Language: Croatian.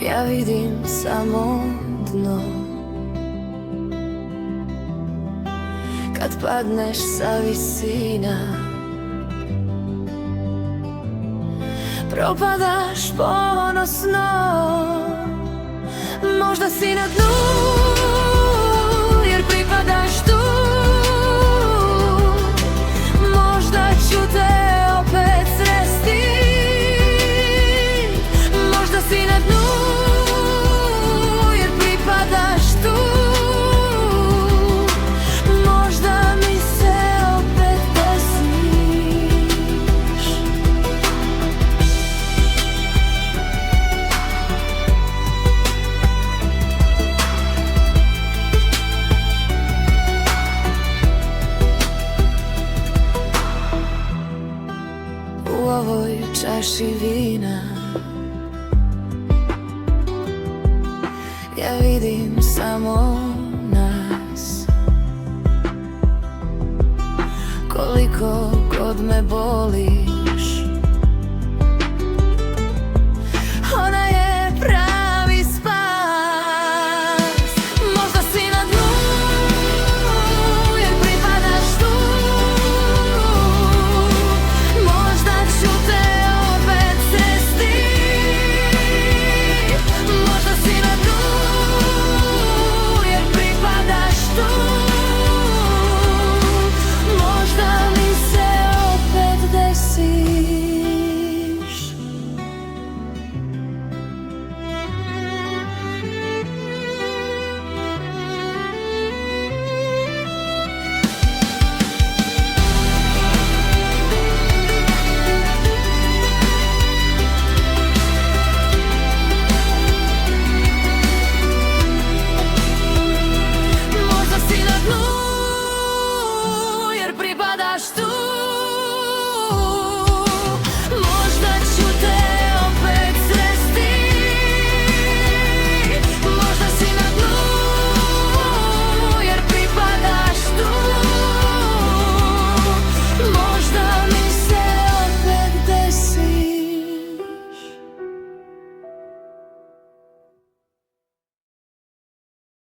Ja vidim samo dno. Kad padneš sa visina, propadaš ponosno. Možda si na dnu, jer pripadaš tu. Možda ću te opet sresti. Možda si na dnu, jer pripadaš tu. Možda mi se opet desniš. U ovoj čaši vina ja vidim samo nas. Koliko god me boli,